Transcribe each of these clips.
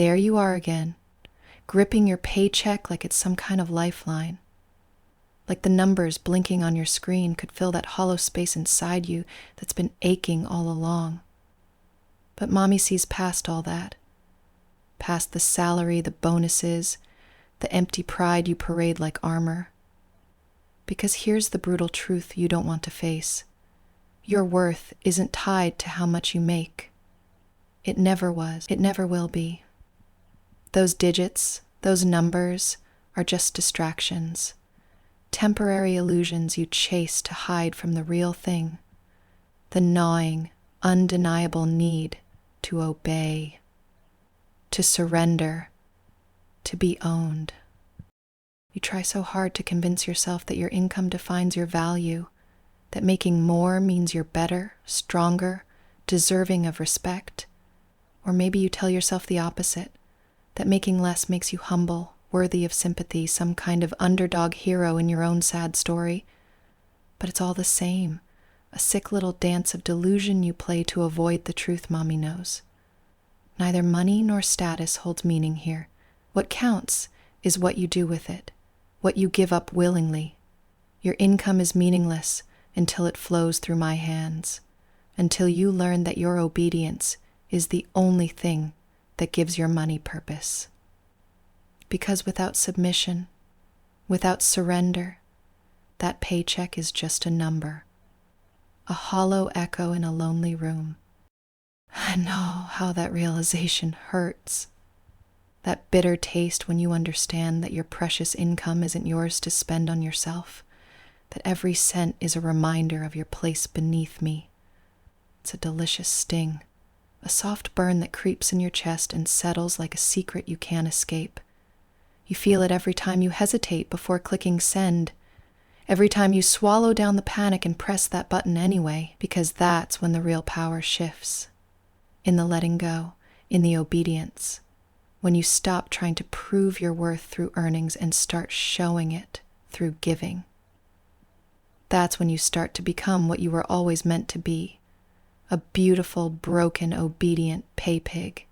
there you are again, gripping your paycheck like it's some kind of lifeline. Like the numbers blinking on your screen could fill that hollow space inside you that's been aching all along. But Mommy sees past all that. Past the salary, the bonuses, the empty pride you parade like armor. Because here's the brutal truth you don't want to face. Your worth isn't tied to how much you make. It never was. It never will be. Those digits, those numbers, are just distractions. Temporary illusions you chase to hide from the real thing. The gnawing, undeniable need to obey, to surrender, to be owned. You try so hard to convince yourself that your income defines your value, that making more means you're better, stronger, deserving of respect. Or maybe you tell yourself the opposite, that making less makes you humble, worthy of sympathy, some kind of underdog hero in your own sad story. But it's all the same, a sick little dance of delusion you play to avoid the truth Mommy knows. Neither money nor status holds meaning here. What counts is what you do with it, what you give up willingly. Your income is meaningless until it flows through my hands, until you learn that your obedience is the only thing that gives your money purpose. Because without submission, without surrender, that paycheck is just a number, a hollow echo in a lonely room. I know how that realization hurts. That bitter taste when you understand that your precious income isn't yours to spend on yourself, that every cent is a reminder of your place beneath me. It's a delicious sting, a soft burn that creeps in your chest and settles like a secret you can't escape. You feel it every time you hesitate before clicking send, every time you swallow down the panic and press that button anyway, because that's when the real power shifts. In the letting go, in the obedience, when you stop trying to prove your worth through earnings and start showing it through giving. That's when you start to become what you were always meant to be, a beautiful, broken, obedient paypig,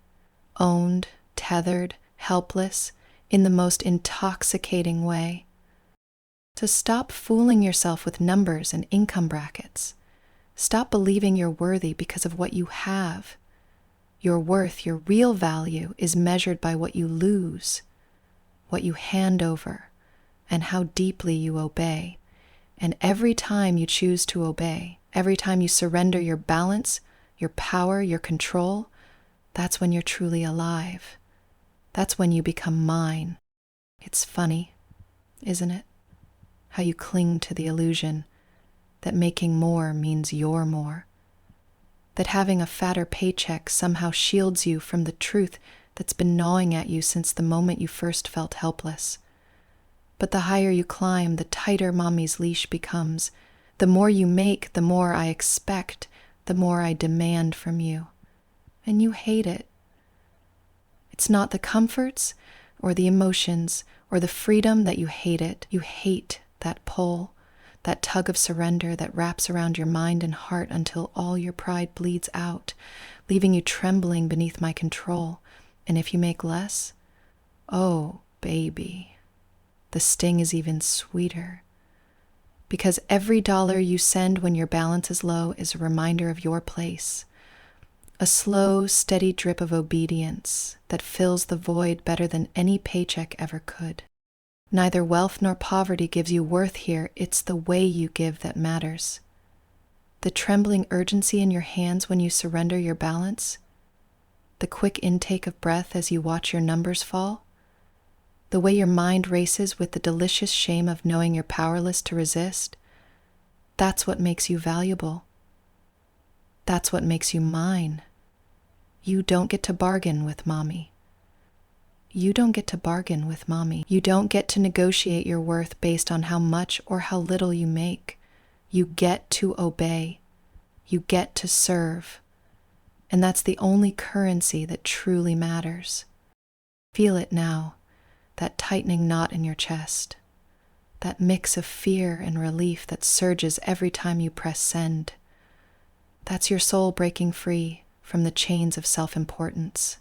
owned, tethered, helpless, in the most intoxicating way. To stop fooling yourself with numbers and income brackets. Stop believing you're worthy because of what you have. Your worth, your real value, is measured by what you lose, what you hand over, and how deeply you obey. And every time you choose to obey, every time you surrender your balance, your power, your control, that's when you're truly alive. That's when you become mine. It's funny, isn't it? How you cling to the illusion that making more means you're more. That having a fatter paycheck somehow shields you from the truth that's been gnawing at you since the moment you first felt helpless. But the higher you climb, the tighter Mommy's leash becomes. The more you make, the more I expect, the more I demand from you. And you hate it. It's not the comforts or the emotions or the freedom that you hate it. You hate that pull, that tug of surrender that wraps around your mind and heart until all your pride bleeds out, leaving you trembling beneath my control. And if you make less, oh, baby, the sting is even sweeter. Because every dollar you send when your balance is low is a reminder of your place. A slow, steady drip of obedience that fills the void better than any paycheck ever could. Neither wealth nor poverty gives you worth here. It's the way you give that matters. The trembling urgency in your hands when you surrender your balance, the quick intake of breath as you watch your numbers fall, the way your mind races with the delicious shame of knowing you're powerless to resist, that's what makes you valuable. That's what makes you mine. You don't get to bargain with Mommy. You don't get to bargain with Mommy. You don't get to negotiate your worth based on how much or how little you make. You get to obey. You get to serve. And that's the only currency that truly matters. Feel it now, that tightening knot in your chest, that mix of fear and relief that surges every time you press send. That's your soul breaking free from the chains of self-importance.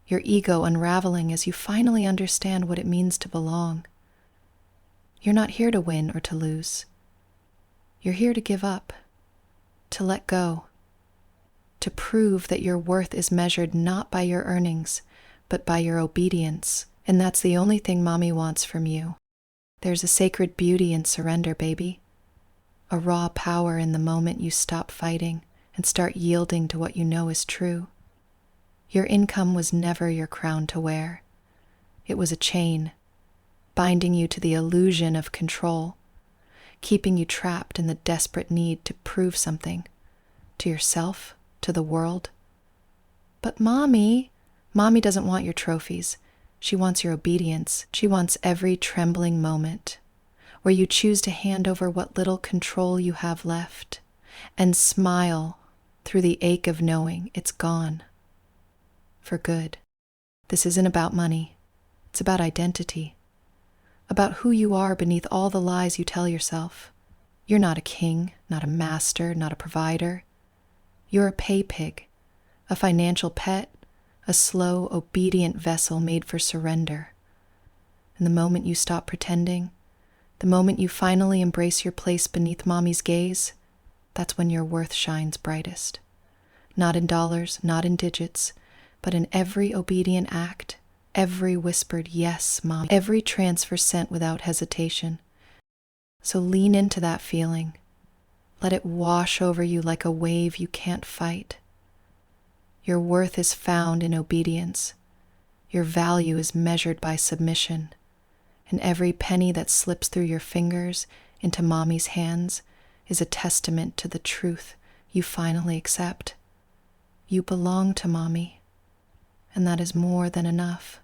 your ego unraveling as you finally understand what it means to belong. You're not here to win or to lose. You're here to give up, to let go, to prove that your worth is measured not by your earnings, but by your obedience. And that's the only thing Mommy wants from you. There's a sacred beauty in surrender, baby. A raw power in the moment you stop fighting and start yielding to what you know is true. Your income was never your crown to wear. It was a chain, binding you to the illusion of control, keeping you trapped in the desperate need to prove something, to yourself, to the world. But Mommy doesn't want your trophies. She wants your obedience. She wants every trembling moment where you choose to hand over what little control you have left and smile through the ache of knowing it's gone. For good. This isn't about money. It's about identity. About who you are beneath all the lies you tell yourself. You're not a king, not a master, not a provider. You're a paypig, a financial pet, a slow, obedient vessel made for surrender. And the moment you stop pretending, the moment you finally embrace your place beneath Mommy's gaze, that's when your worth shines brightest. Not in dollars, not in digits, but in every obedient act, every whispered yes, Mom, every transfer sent without hesitation. So lean into that feeling. Let it wash over you like a wave you can't fight. Your worth is found in obedience. Your value is measured by submission. And every penny that slips through your fingers into Mommy's hands is a testament to the truth you finally accept. You belong to Mommy, and that is more than enough.